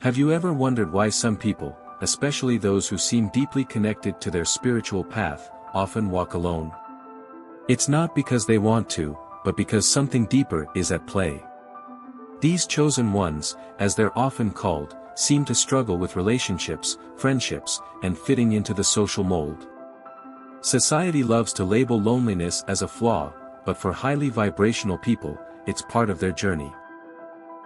Have you ever wondered why some people, especially those who seem deeply connected to their spiritual path, often walk alone? It's not because they want to, but because something deeper is at play. These chosen ones, as they're often called, seem to struggle with relationships, friendships, and fitting into the social mold. Society loves to label loneliness as a flaw, but for highly vibrational people, it's part of their journey.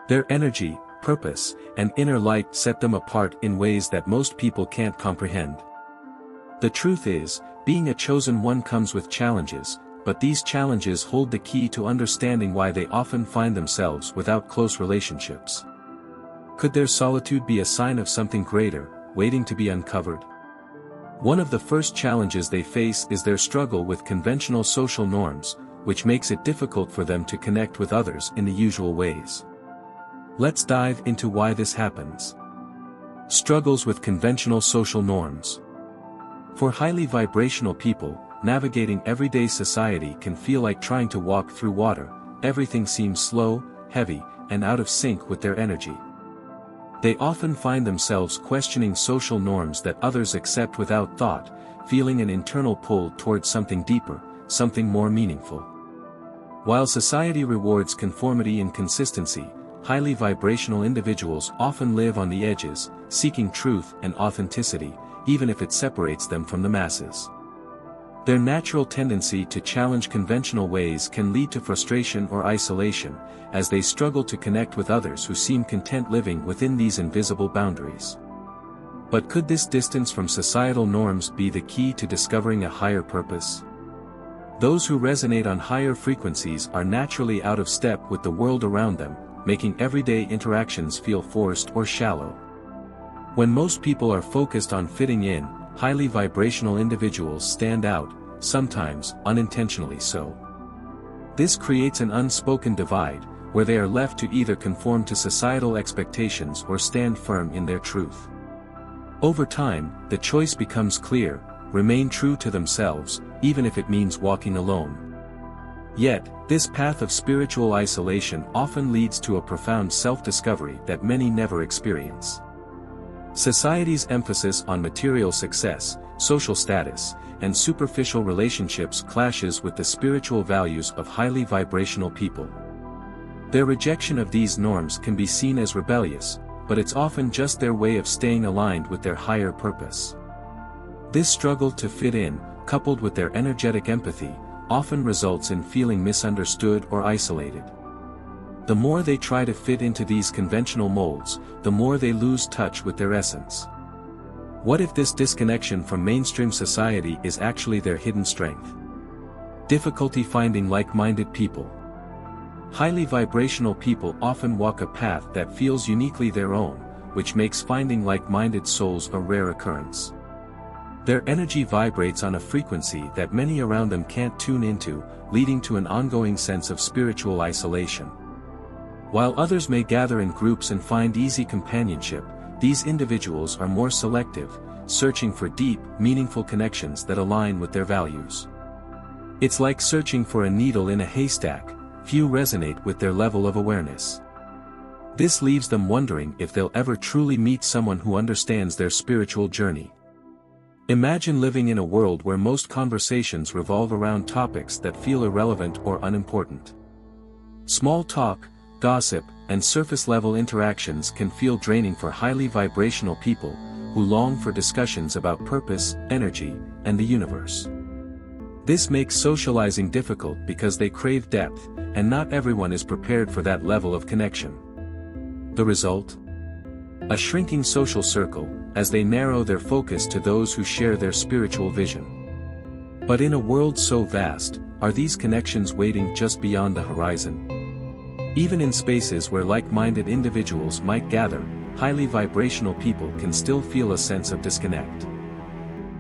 Their energy, purpose, and inner light set them apart in ways that most people can't comprehend. The truth is, being a chosen one comes with challenges, but these challenges hold the key to understanding why they often find themselves without close relationships. Could their solitude be a sign of something greater, waiting to be uncovered? One of the first challenges they face is their struggle with conventional social norms, which makes it difficult for them to connect with others in the usual ways. Let's dive into why this happens. Struggles with conventional social norms. For highly vibrational people, navigating everyday society can feel like trying to walk through water. Everything seems slow, heavy, and out of sync with their energy. They often find themselves questioning social norms that others accept without thought, feeling an internal pull towards something deeper, something more meaningful. While society rewards conformity and consistency, highly vibrational individuals often live on the edges, seeking truth and authenticity, even if it separates them from the masses. Their natural tendency to challenge conventional ways can lead to frustration or isolation, as they struggle to connect with others who seem content living within these invisible boundaries. But could this distance from societal norms be the key to discovering a higher purpose? Those who resonate on higher frequencies are naturally out of step with the world around them, making everyday interactions feel forced or shallow. When most people are focused on fitting in, highly vibrational individuals stand out, sometimes unintentionally so. This creates an unspoken divide, where they are left to either conform to societal expectations or stand firm in their truth. Over time, the choice becomes clear: remain true to themselves, even if it means walking alone. Yet, this path of spiritual isolation often leads to a profound self-discovery that many never experience. Society's emphasis on material success, social status, and superficial relationships clashes with the spiritual values of highly vibrational people. Their rejection of these norms can be seen as rebellious, but it's often just their way of staying aligned with their higher purpose. This struggle to fit in, coupled with their energetic empathy, often results in feeling misunderstood or isolated. The more they try to fit into these conventional molds, the more they lose touch with their essence. What if this disconnection from mainstream society is actually their hidden strength? Difficulty finding like-minded people. Highly vibrational people often walk a path that feels uniquely their own, which makes finding like-minded souls a rare occurrence. Their energy vibrates on a frequency that many around them can't tune into, leading to an ongoing sense of spiritual isolation. While others may gather in groups and find easy companionship, these individuals are more selective, searching for deep, meaningful connections that align with their values. It's like searching for a needle in a haystack. Few resonate with their level of awareness. This leaves them wondering if they'll ever truly meet someone who understands their spiritual journey. Imagine living in a world where most conversations revolve around topics that feel irrelevant or unimportant. Small talk, gossip, and surface-level interactions can feel draining for highly vibrational people, who long for discussions about purpose, energy, and the universe. This makes socializing difficult because they crave depth, and not everyone is prepared for that level of connection. The result? A shrinking social circle, as they narrow their focus to those who share their spiritual vision. But in a world so vast, are these connections waiting just beyond the horizon? Even in spaces where like-minded individuals might gather, highly vibrational people can still feel a sense of disconnect.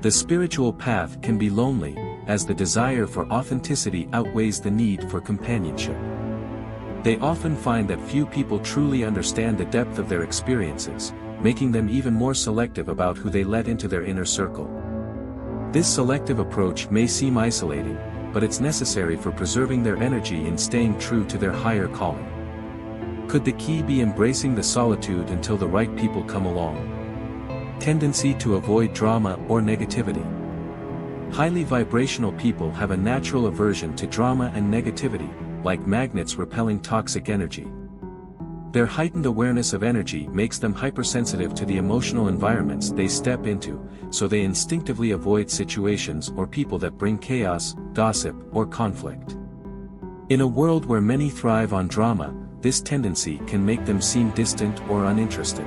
The spiritual path can be lonely, as the desire for authenticity outweighs the need for companionship. They often find that few people truly understand the depth of their experiences, making them even more selective about who they let into their inner circle. This selective approach may seem isolating, but it's necessary for preserving their energy and staying true to their higher calling. Could the key be embracing the solitude until the right people come along? Tendency to avoid drama or negativity. Highly vibrational people have a natural aversion to drama and negativity, like magnets repelling toxic energy. Their heightened awareness of energy makes them hypersensitive to the emotional environments they step into, so they instinctively avoid situations or people that bring chaos, gossip, or conflict. In a world where many thrive on drama, this tendency can make them seem distant or uninterested.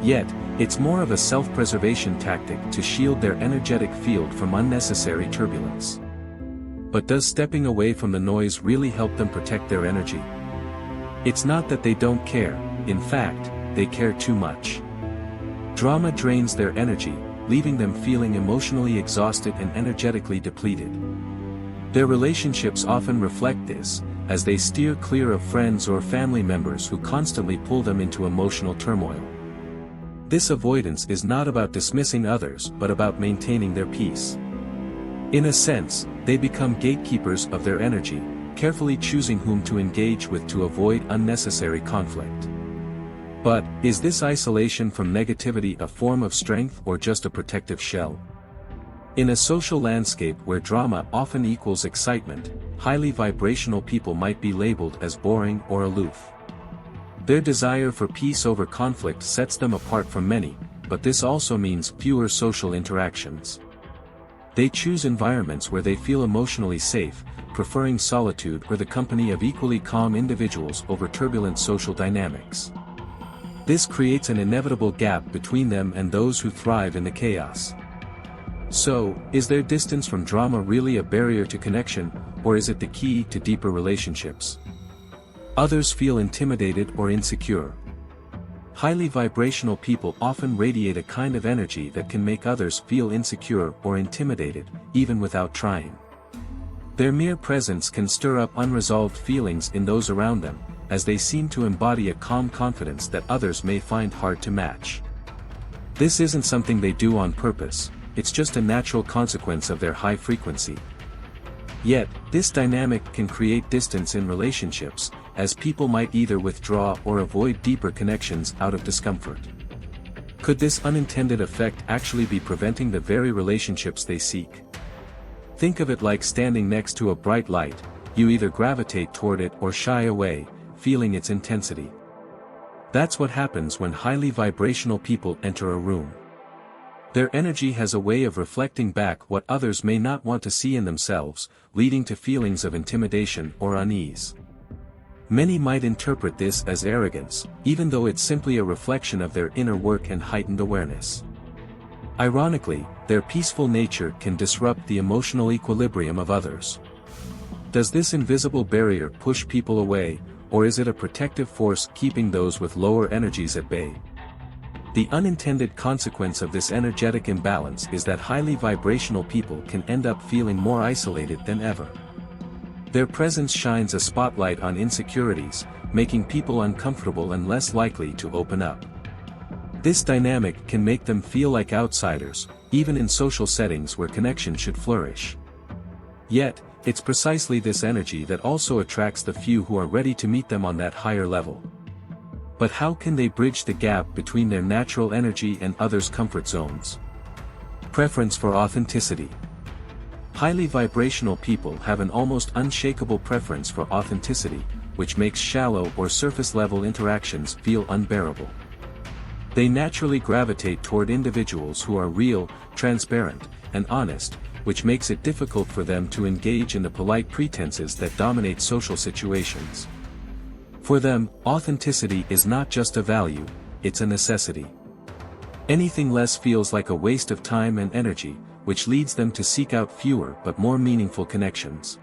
Yet, it's more of a self-preservation tactic to shield their energetic field from unnecessary turbulence. But does stepping away from the noise really help them protect their energy? It's not that they don't care, in fact, they care too much. Drama drains their energy, leaving them feeling emotionally exhausted and energetically depleted. Their relationships often reflect this, as they steer clear of friends or family members who constantly pull them into emotional turmoil. This avoidance is not about dismissing others but about maintaining their peace. In a sense, they become gatekeepers of their energy, carefully choosing whom to engage with to avoid unnecessary conflict. But, is this isolation from negativity a form of strength or just a protective shell? In a social landscape where drama often equals excitement, highly vibrational people might be labeled as boring or aloof. Their desire for peace over conflict sets them apart from many, but this also means fewer social interactions. They choose environments where they feel emotionally safe, preferring solitude or the company of equally calm individuals over turbulent social dynamics. This creates an inevitable gap between them and those who thrive in the chaos. So, is their distance from drama really a barrier to connection, or is it the key to deeper relationships? Others feel intimidated or insecure. Highly vibrational people often radiate a kind of energy that can make others feel insecure or intimidated, even without trying. Their mere presence can stir up unresolved feelings in those around them, as they seem to embody a calm confidence that others may find hard to match. This isn't something they do on purpose, it's just a natural consequence of their high frequency. Yet, this dynamic can create distance in relationships, as people might either withdraw or avoid deeper connections out of discomfort. Could this unintended effect actually be preventing the very relationships they seek? Think of it like standing next to a bright light, you either gravitate toward it or shy away, feeling its intensity. That's what happens when highly vibrational people enter a room. Their energy has a way of reflecting back what others may not want to see in themselves, leading to feelings of intimidation or unease. Many might interpret this as arrogance, even though it's simply a reflection of their inner work and heightened awareness. Ironically, their peaceful nature can disrupt the emotional equilibrium of others. Does this invisible barrier push people away, or is it a protective force keeping those with lower energies at bay? The unintended consequence of this energetic imbalance is that highly vibrational people can end up feeling more isolated than ever. Their presence shines a spotlight on insecurities, making people uncomfortable and less likely to open up. This dynamic can make them feel like outsiders, even in social settings where connection should flourish. Yet, it's precisely this energy that also attracts the few who are ready to meet them on that higher level. But how can they bridge the gap between their natural energy and others' comfort zones? Preference for authenticity. Highly vibrational people have an almost unshakable preference for authenticity, which makes shallow or surface-level interactions feel unbearable. They naturally gravitate toward individuals who are real, transparent, and honest, which makes it difficult for them to engage in the polite pretenses that dominate social situations. For them, authenticity is not just a value, it's a necessity. Anything less feels like a waste of time and energy, which leads them to seek out fewer but more meaningful connections.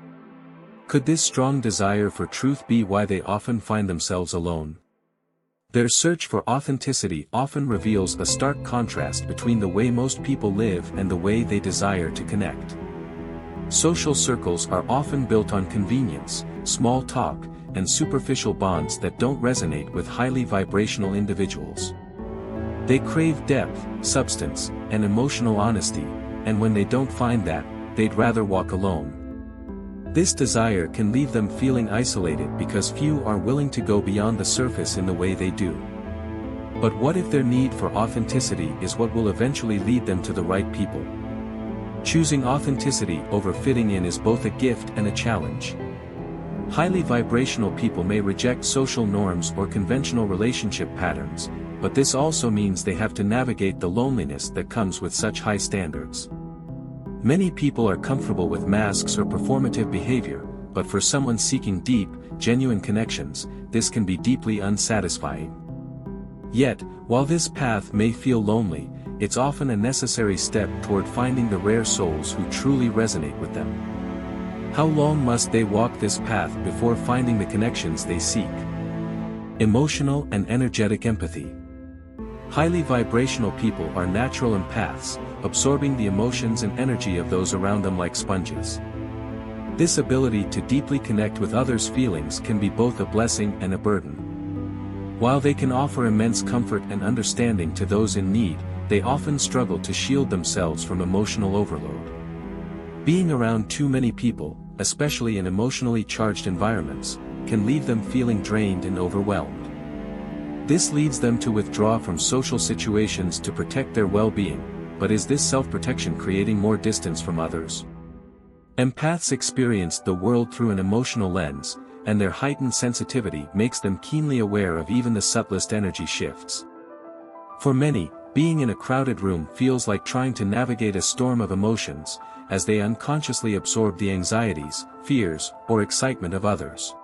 Could this strong desire for truth be why they often find themselves alone? Their search for authenticity often reveals a stark contrast between the way most people live and the way they desire to connect. Social circles are often built on convenience, small talk, and superficial bonds that don't resonate with highly vibrational individuals. They crave depth, substance, and emotional honesty, and when they don't find that, they'd rather walk alone. This desire can leave them feeling isolated because few are willing to go beyond the surface in the way they do. But what if their need for authenticity is what will eventually lead them to the right people? Choosing authenticity over fitting in is both a gift and a challenge. Highly vibrational people may reject social norms or conventional relationship patterns, but this also means they have to navigate the loneliness that comes with such high standards. Many people are comfortable with masks or performative behavior, but for someone seeking deep, genuine connections, this can be deeply unsatisfying. Yet, while this path may feel lonely, it's often a necessary step toward finding the rare souls who truly resonate with them. How long must they walk this path before finding the connections they seek? Emotional and energetic empathy. Highly vibrational people are natural empaths, absorbing the emotions and energy of those around them like sponges. This ability to deeply connect with others' feelings can be both a blessing and a burden. While they can offer immense comfort and understanding to those in need, they often struggle to shield themselves from emotional overload. Being around too many people, especially in emotionally charged environments, can leave them feeling drained and overwhelmed. This leads them to withdraw from social situations to protect their well-being, but is this self-protection creating more distance from others? Empaths experience the world through an emotional lens, and their heightened sensitivity makes them keenly aware of even the subtlest energy shifts. For many, being in a crowded room feels like trying to navigate a storm of emotions, as they unconsciously absorb the anxieties, fears, or excitement of others.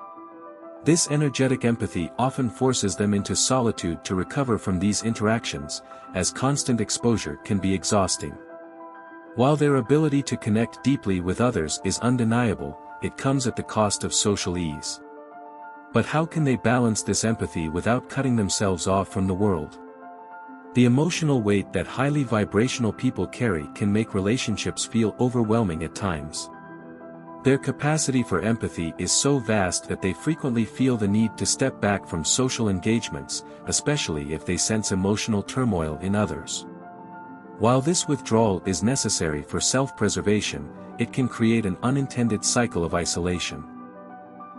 This energetic empathy often forces them into solitude to recover from these interactions, as constant exposure can be exhausting. While their ability to connect deeply with others is undeniable, it comes at the cost of social ease. But how can they balance this empathy without cutting themselves off from the world? The emotional weight that highly vibrational people carry can make relationships feel overwhelming at times. Their capacity for empathy is so vast that they frequently feel the need to step back from social engagements, especially if they sense emotional turmoil in others. While this withdrawal is necessary for self-preservation, it can create an unintended cycle of isolation.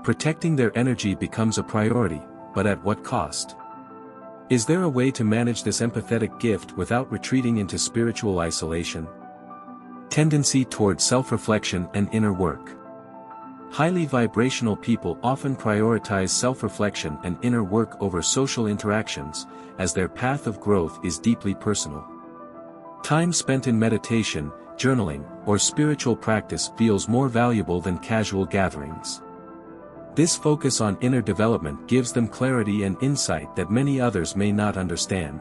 Protecting their energy becomes a priority, but at what cost? Is there a way to manage this empathetic gift without retreating into spiritual isolation? Tendency toward self-reflection and inner work. Highly vibrational people often prioritize self-reflection and inner work over social interactions, as their path of growth is deeply personal. Time spent in meditation, journaling, or spiritual practice feels more valuable than casual gatherings. This focus on inner development gives them clarity and insight that many others may not understand.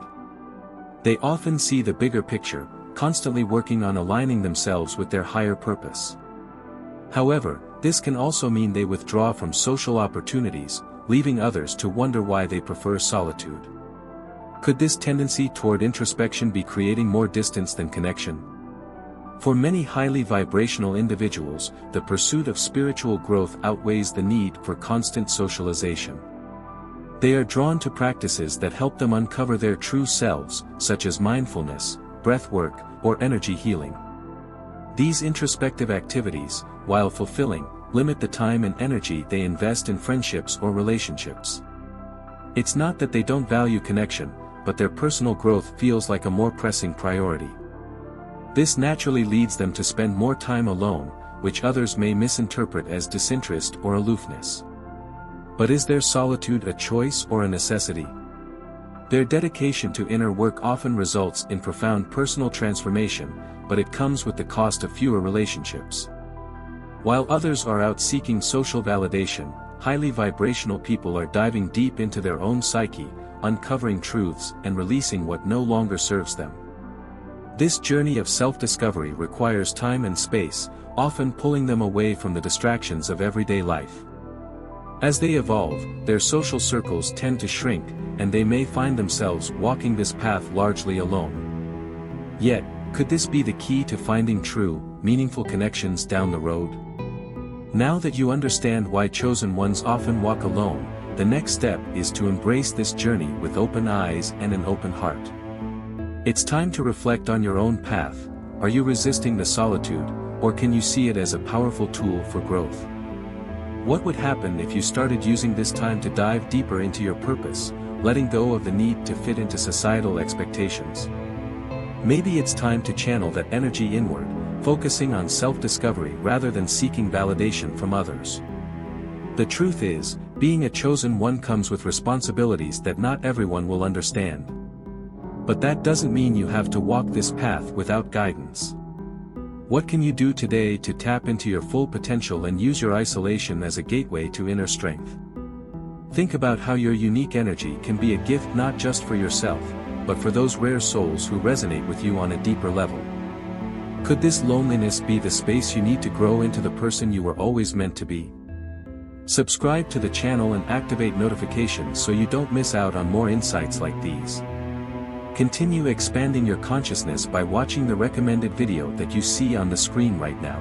They often see the bigger picture, constantly working on aligning themselves with their higher purpose. However, this can also mean they withdraw from social opportunities, leaving others to wonder why they prefer solitude. Could this tendency toward introspection be creating more distance than connection? For many highly vibrational individuals, the pursuit of spiritual growth outweighs the need for constant socialization. They are drawn to practices that help them uncover their true selves, such as mindfulness, breath work, or energy healing. These introspective activities, while fulfilling, limit the time and energy they invest in friendships or relationships. It's not that they don't value connection, but their personal growth feels like a more pressing priority. This naturally leads them to spend more time alone, which others may misinterpret as disinterest or aloofness. But is their solitude a choice or a necessity? Their dedication to inner work often results in profound personal transformation, but it comes with the cost of fewer relationships. While others are out seeking social validation, highly vibrational people are diving deep into their own psyche, uncovering truths and releasing what no longer serves them. This journey of self-discovery requires time and space, often pulling them away from the distractions of everyday life. As they evolve, their social circles tend to shrink, and they may find themselves walking this path largely alone. Yet, could this be the key to finding true, meaningful connections down the road? Now that you understand why chosen ones often walk alone, the next step is to embrace this journey with open eyes and an open heart. It's time to reflect on your own path. Are you resisting the solitude, or can you see it as a powerful tool for growth? What would happen if you started using this time to dive deeper into your purpose, letting go of the need to fit into societal expectations? Maybe it's time to channel that energy inward, focusing on self-discovery rather than seeking validation from others. The truth is, being a chosen one comes with responsibilities that not everyone will understand. But that doesn't mean you have to walk this path without guidance. What can you do today to tap into your full potential and use your isolation as a gateway to inner strength? Think about how your unique energy can be a gift not just for yourself, but for those rare souls who resonate with you on a deeper level. Could this loneliness be the space you need to grow into the person you were always meant to be? Subscribe to the channel and activate notifications so you don't miss out on more insights like these. Continue expanding your consciousness by watching the recommended video that you see on the screen right now.